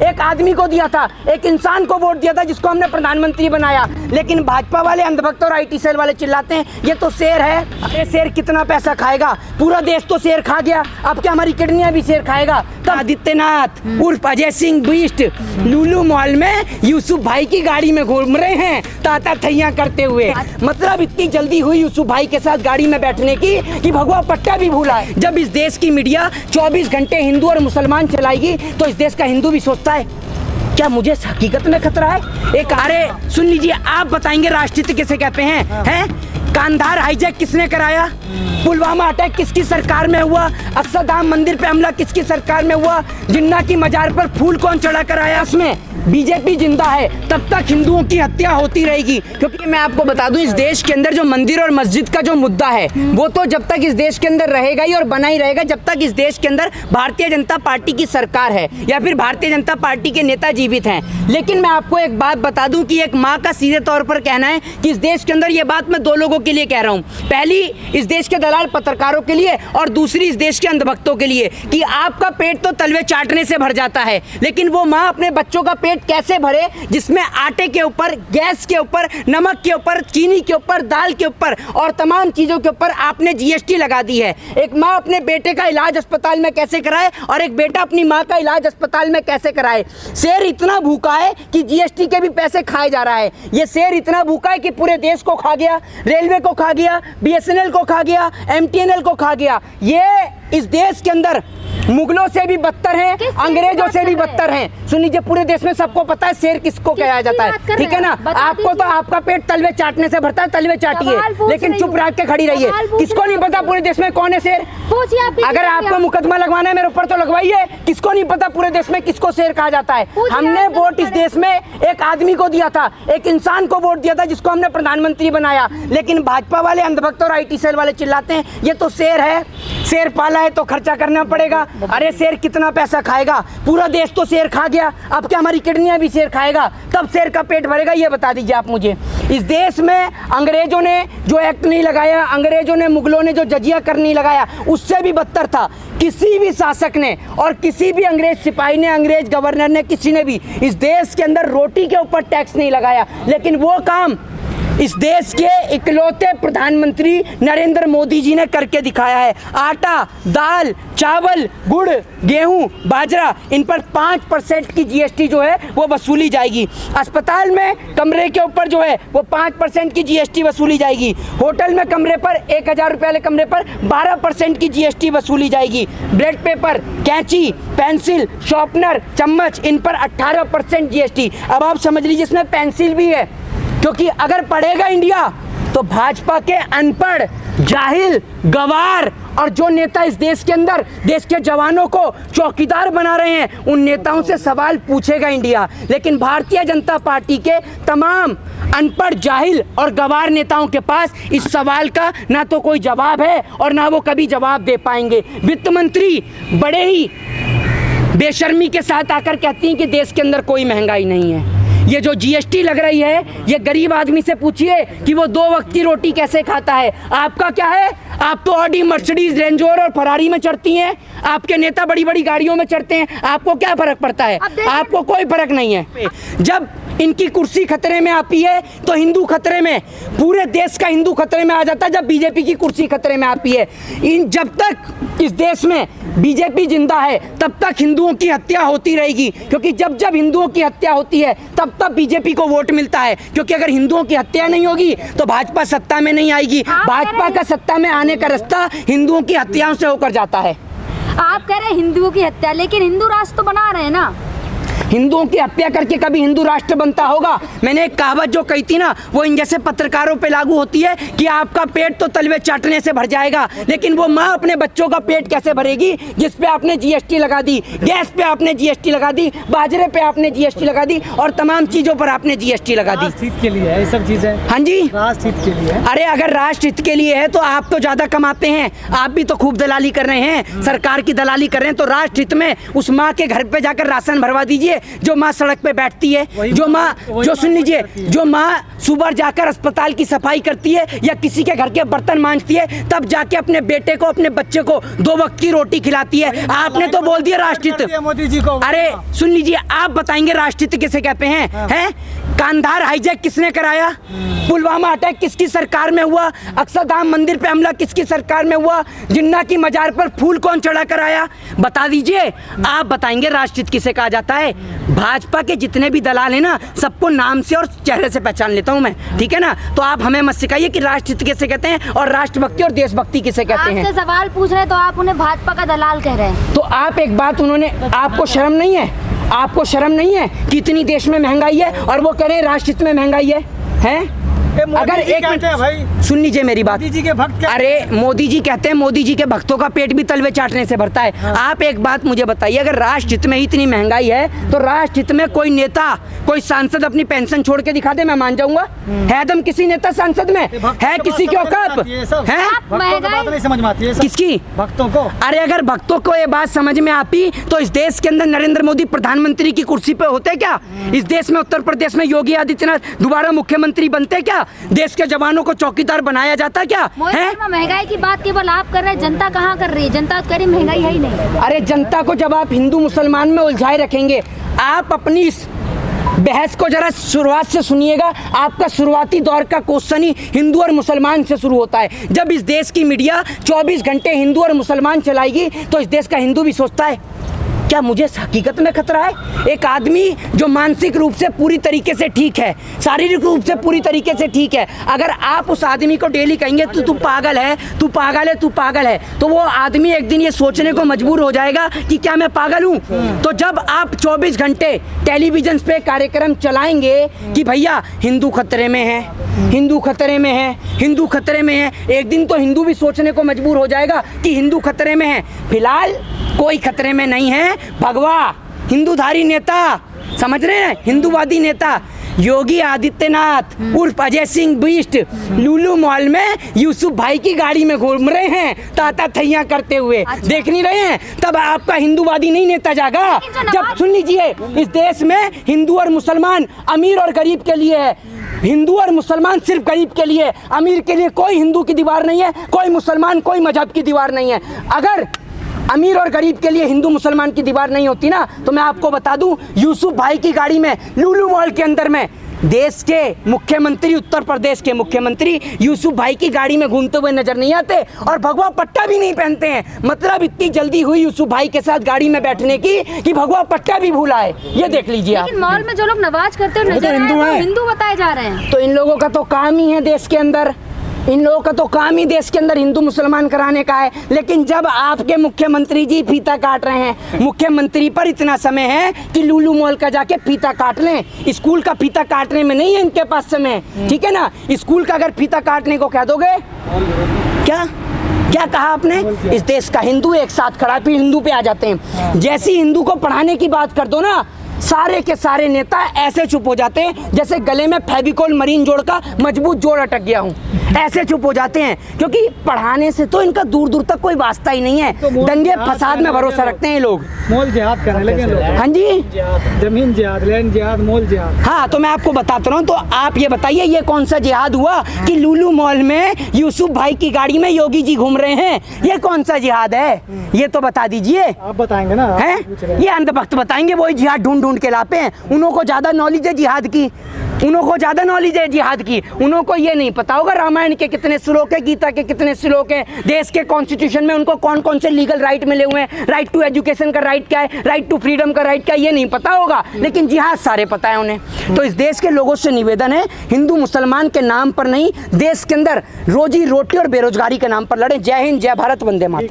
एक आदमी को दिया था, एक इंसान को वोट दिया था जिसको हमने प्रधानमंत्री बनाया। लेकिन भाजपा वाले अंधभक्त और IT सेल वाले चिल्लाते हैं ये तो शेर है। अरे शेर कितना पैसा खाएगा? पूरा देश तो शेर खा गया, अब क्या हमारी किडनियां भी शेर खाएगा? तो आदित्यनाथ उर्फ अजय सिंह बिष्ट लुलु मॉल में यूसुफ भाई की गाड़ी में घूम रहे हैं ताता थैया करते हुए। मतलब इतनी जल्दी हुई यूसुफ भाई के साथ गाड़ी में बैठने की कि भगवा पट्टा भी भूला है। जब इस देश की मीडिया 24 घंटे हिंदू और मुसलमान चलाएगी तो इस देश का हिंदू भी सोचता है क्या मुझे हकीकत में खतरा है? एक अरे सुन लीजिए, आप बताएंगे राष्ट्रहित किसे कहते हैं? कांधार हाईजैक किसने कराया? पुलवामा अटैक किसकी सरकार में हुआ? अक्षरधाम मंदिर पे हमला किसकी सरकार में हुआ? जिन्ना की मजार पर फूल कौन चढ़ा कर आया? उसमें बीजेपी जिंदा है तब तक हिंदुओं की हत्या होती रहेगी। क्योंकि मैं आपको बता दूं इस देश के अंदर जो मंदिर और मस्जिद का जो मुद्दा है वो तो जब तक इस देश के अंदर रहेगा ही और बना ही रहेगा जब तक इस देश के अंदर भारतीय जनता पार्टी की सरकार है या फिर भारतीय जनता पार्टी के नेता जीवित हैं। लेकिन मैं आपको एक बात बता दूं कि एक माँ का सीधे तौर पर कहना है कि इस देश के अंदर ये बात मैं दो लोगों के लिए कह रहा हूँ। पहली इस देश के दलाल पत्रकारों के लिए और दूसरी इस देश के अंधभक्तों के लिए कि आपका पेट तो तलवे चाटने से भर जाता है लेकिन वो माँ अपने बच्चों का पेट कैसे भरे जिसमें आटे के ऊपर, गैस के ऊपर, नमक के ऊपर, चीनी के ऊपर, दाल के ऊपर और तमाम चीजों के ऊपर आपने GST लगा दी है। एक माँ अपने बेटे का इलाज अस्पताल में कैसे कराए और एक बेटा अपनी माँ का इलाज अस्पताल में कैसे कराए? शेर इतना भूखा है कि GST के भी पैसे खाए जा रहा है। ये शेर इतना भूखा है कि पूरे देश को खा गया, रेलवे को खा गया, BSNL को खा गया, MTNL को खा गया। ये इस देश के अंदर मुगलों से भी बदतर हैं, अंग्रेजों से भी बदतर हैं। सुन लीजिए, पूरे देश में सबको पता है शेर किसको कहा जाता है, ठीक है ना? आपको तो आपका पेट तलवे चाटने से भरता है, तलवे चाटिए, लेकिन चुप रह के खड़ी रहिए। किसको नहीं पता पूरे देश में कौन है शेर? अगर आपको मुकदमा लगवाना है मेरे ऊपर तो लगवाइए। किसको नहीं पता पूरे देश में किसको शेर कहा जाता है? हमने वोट इस देश में एक आदमी को दिया था, एक इंसान को वोट दिया था जिसको हमने प्रधानमंत्री बनाया। लेकिन भाजपा वाले अंधभक्त और IT सेल वाले चिल्लाते हैं ये तो शेर है, शेर पाला है तो खर्चा करना पड़ेगा। अरे शेर कितना पैसा खाएगा? पूरा देश तो शेर खा गया, अब क्या हमारी किडनियां भी शेर खाएगा? कब शेर का पेट भरेगा ये बता दीजिए आप मुझे। इस देश में अंग्रेजों ने जो एक्ट नहीं लगाया, अंग्रेजों ने, मुगलों ने जो जजिया कर नहीं लगाया, उससे भी बदतर था। किसी भी शासक ने और किसी भी अंग्रेज सिपाही ने, अंग्रेज गवर्नर ने, किसी ने भी इस देश के अंदर रोटी के ऊपर टैक्स नहीं लगाया। लेकिन वो काम इस देश के इकलौते प्रधानमंत्री नरेंद्र मोदी जी ने करके दिखाया है। आटा, दाल, चावल, गुड़, गेहूं, बाजरा, इन पर 5% की GST जो है वो वसूली जाएगी। अस्पताल में कमरे के ऊपर जो है वो 5% की GST वसूली जाएगी। होटल में कमरे पर 1000 रुपये वाले कमरे पर 12% की GST वसूली जाएगी। ब्लेड पेपर, कैंची, पेंसिल, शॉर्पनर, चम्मच, इन पर 18% GST। अब आप समझ लीजिए इसमें पेंसिल भी है, क्योंकि अगर पढ़ेगा इंडिया तो भाजपा के अनपढ़, जाहिल, गवार और जो नेता इस देश के अंदर देश के जवानों को चौकीदार बना रहे हैं उन नेताओं से सवाल पूछेगा इंडिया। लेकिन भारतीय जनता पार्टी के तमाम अनपढ़, जाहिल और गवार नेताओं के पास इस सवाल का ना तो कोई जवाब है और ना वो कभी जवाब दे पाएंगे। वित्त मंत्री बड़े ही बेशर्मी के साथ आकर कहती हैं कि देश के अंदर कोई महंगाई नहीं है। ये जो GST लग रही है ये गरीब आदमी से पूछिए कि वो 2 वक्त की रोटी कैसे खाता है। आपका क्या है? आप तो ऑडी, मर्सिडीज, रेंज रोवर और फरारी में चढ़ती हैं, आपके नेता बड़ी बड़ी गाड़ियों में चढ़ते हैं। आपको क्या फर्क पड़ता है? आपको कोई फर्क नहीं है। जब इनकी कुर्सी खतरे में आती है तो हिंदू खतरे में, पूरे देश का हिंदू खतरे में आ जाता है। जब बीजेपी की कुर्सी खतरे में आती है, जब तक इस देश में बीजेपी जिंदा है तब तक हिंदुओं की हत्या होती रहेगी। क्योंकि जब जब हिंदुओं की हत्या होती है तब तब बीजेपी को वोट मिलता है। क्योंकि अगर हिंदुओं की हत्या नहीं होगी तो भाजपा सत्ता में नहीं आएगी। भाजपा का सत्ता में आने का रास्ता हिंदुओं की हत्याओं से होकर जाता है। आप कह रहे हैं हिंदुओं की हत्या, लेकिन हिंदू राष्ट्र तो बना रहे हैं ना। हिंदुओं की हत्या करके कभी हिंदू राष्ट्र बनता होगा? मैंने एक कहावत जो कही थी ना वो इन जैसे पत्रकारों पे लागू होती है कि आपका पेट तो तलवे चाटने से भर जाएगा, लेकिन वो माँ अपने बच्चों का पेट कैसे भरेगी जिस पे आपने GST लगा दी, गैस पे आपने GST लगा दी, बाजरे पे आपने GST लगा दी और तमाम चीजों पर आपने GST लगा दी। राष्ट्र हित के लिए है ये सब चीजें। हाँ जी, राष्ट्र हित के लिए। अरे अगर राष्ट्र हित के लिए है तो आप तो ज्यादा कमाते हैं, आप भी तो खूब दलाली कर रहे हैं, सरकार की दलाली कर रहे हैं। तो राष्ट्र हित में उस माँ के घर पे जाकर राशन भरवा दीजिए। लीजिए, जो माँ सड़क पे बैठती है, जो माँ, जो सुन लीजिए, जो माँ सुबह जाकर अस्पताल की सफाई करती है या किसी के घर के बर्तन मांजती है, तब जाके अपने बेटे को, अपने बच्चे को 2 वक्त की रोटी खिलाती है। आपने तो बोल दिया राष्ट्रहित। मोदी जी को। अरे सुन लीजिए, आप बताएंगे राष्ट्रहित किसे कहते हैं? हैं? कांधार हाईजैक किसने कराया? पुलवामा अटैक किसकी सरकार में हुआ? अक्षरधाम मंदिर पे हमला किसकी सरकार में हुआ? जिन्ना की मजार पर फूल कौन चढ़ा कर आया? बता दीजिए। आप बताएंगे राष्ट्रहित किसे कहा जाता है? भाजपा के जितने भी दलाल हैं ना, सबको नाम से और चेहरे से पहचान लेता हूं मैं, ठीक है ना? तो आप हमें मत सिखाइए कि राष्ट्रहित किसे कहते हैं और राष्ट्रभक्ति और देशभक्ति किसे कहते हैं। आपसे सवाल पूछ रहे हैं तो आप उन्हें भाजपा का दलाल कह रहे हैं। तो आप एक बात, उन्होंने, आपको शर्म नहीं है? आपको शर्म नहीं है कि इतनी देश में महंगाई है और वो कह रहे हैं राष्ट्रहित में महंगाई है? हैं? अगर एक मिनट भाई सुन लीजिए मेरी बात। मोदी जी के भक्त क्या? अरे मोदी जी कहते हैं मोदी जी के भक्तों का पेट भी तलवे चाटने से भरता है। हाँ। आप एक बात मुझे बताइए, अगर राष्ट्रहित में इतनी महंगाई है तो राष्ट्रहित में कोई नेता, कोई सांसद अपनी पेंशन छोड़ के दिखा दे, मैं मान जाऊंगा। है दम किसी नेता सांसद में? है किसी के औकात है? नहीं समझ में आती है किसकी? भक्तों को। अरे अगर भक्तों को ये बात समझ में आती तो इस देश के अंदर नरेंद्र मोदी प्रधानमंत्री की कुर्सी पे होते क्या? इस देश में, उत्तर प्रदेश में योगी आदित्यनाथ दोबारा मुख्यमंत्री बनते क्या? देश के जवानों को चौकीदार बनाया जाता क्या? है? महंगाई की बात केवल आप कर रहे हैं, जनता कहाँ कर रही है? जनता तो कह रही महंगाई है ही नहीं। अरे जनता को जब आप हिंदू मुसलमान में उलझाए रखेंगे, आप अपनी इस बहस को जरा शुरुआत से सुनिएगा। आपका शुरुआती दौर का क्वेश्चन ही हिंदू और मुसलमान से शुरू होता है। जब इस देश की मीडिया 24 घंटे हिंदू और मुसलमान चलाएगी तो इस देश का हिंदू भी सोचता है क्या मुझे हकीकत में खतरा है? एक आदमी जो मानसिक रूप से पूरी तरीके से ठीक है, शारीरिक रूप से पूरी तरीके से ठीक है, अगर आप उस आदमी को डेली कहेंगे तू पागल है, तू पागल है, तू पागल है, तो वो आदमी एक दिन ये सोचने को मजबूर हो जाएगा कि क्या मैं पागल हूँ? तो जब आप 24 घंटे टेलीविजन पे कार्यक्रम चलाएंगे कि भैया हिंदू खतरे में है, हिंदू खतरे में है, हिंदू खतरे में है, एक दिन तो हिंदू भी सोचने को मजबूर हो जाएगा कि हिंदू खतरे में है। फिलहाल कोई खतरे में नहीं है। भगवा हिंदूधारी नेता, समझ रहे हैं, हिंदूवादी नेता योगी आदित्यनाथ उर्फ अजय सिंह बिष्ट लुलु मॉल में यूसुफ भाई की गाड़ी में घूम रहे हैं, ताता थैया करते हुए। अच्छा। देख नहीं रहे हैं? तब आपका हिंदूवादी नहीं नेता जागा जब, सुन लीजिए, इस देश में हिंदू और मुसलमान, अमीर और गरीब के लिए है। हिंदू और मुसलमान सिर्फ गरीब के लिए, अमीर के लिए कोई हिंदू की दीवार नहीं है, कोई मुसलमान, कोई मजहब की दीवार नहीं है। अगर अमीर और गरीब के लिए हिंदू मुसलमान की दीवार नहीं होती ना, तो मैं आपको बता दूं, यूसुफ भाई की गाड़ी में लुलु मॉल के अंदर में देश के मुख्यमंत्री, उत्तर प्रदेश के मुख्यमंत्री यूसुफ भाई की गाड़ी में घूमते हुए नजर नहीं आते और भगवा पट्टा भी नहीं पहनते हैं। मतलब इतनी जल्दी हुई यूसुफ भाई के साथ गाड़ी में बैठने की कि भगवा पट्टा भी भूला है। ये देख लीजिए आप। लेकिन मॉल में जो लोग नमाज करते हुए नजर हिंदू आए, हैं। हिंदू बताए जा रहे हैं। तो इन लोगों का तो काम ही है देश के अंदर, इन लोगों का तो काम ही देश के अंदर हिंदू मुसलमान कराने का है। लेकिन जब आपके मुख्यमंत्री जी फीता काट रहे हैं, मुख्यमंत्री पर इतना समय है कि लुलु मॉल का जाके फीता काट लें, स्कूल का फीता काटने में नहीं है इनके पास समय, ठीक है ना? स्कूल का अगर फीता काटने को कह दोगे, क्या क्या कहा आपने? इस देश का हिंदू एक साथ खड़ा, फिर हिंदू पे आ जाते हैं। जैसी हिंदू को पढ़ाने की बात कर दो ना, सारे के सारे नेता ऐसे चुप हो जाते हैं जैसे गले में फेविकोल मरीन जोड़ का मजबूत जोड़ अटक गया हूँ, ऐसे चुप हो जाते हैं, क्योंकि पढ़ाने से तो इनका दूर दूर तक कोई वास्ता ही नहीं है। तो दंगे फसाद में भरोसा रखते हैं लोग। मॉल जिहाद करने लगे लोग। हाँ जी, जमीन जिहाद, लैंड जिहाद, मॉल जिहाद। हाँ, तो मैं आपको बताता रहा हूँ। तो आप ये बताइए, ये कौन सा जिहाद हुआ कि लुलु मॉल में यूसुफ भाई की गाड़ी में योगी जी घूम रहे हैं? ये कौन सा जिहाद है? ये तो बता दीजिए। आप बताएंगे ना? हैं? ये अंधभक्त बताएंगे, वही जिहाद ढूंढ ढूंढ के लाते हैं। उन्हों को ज्यादा नॉलेज है जिहाद की, उन्हों को ज्यादा नॉलेज है जिहाद की। उन्हों को ये नहीं पता होगा रामायण के कितने श्लोक है, गीता के कितने श्लोक है, देश के कॉन्स्टिट्यूशन में उनको कौन कौन से लीगल राइट मिले हुए हैं, राइट टू एजुकेशन का राइट क्या है, राइट टू फ्रीडम का राइट क्या है, ये नहीं पता होगा। लेकिन जिहाद सारे पता है उन्हें। तो इस देश के लोगों से निवेदन है, हिंदू मुसलमान के नाम पर नहीं, देश के अंदर रोजी रोटी और बेरोजगारी के नाम पर लड़े। जय हिंद, जय भारत, वंदे मातरम।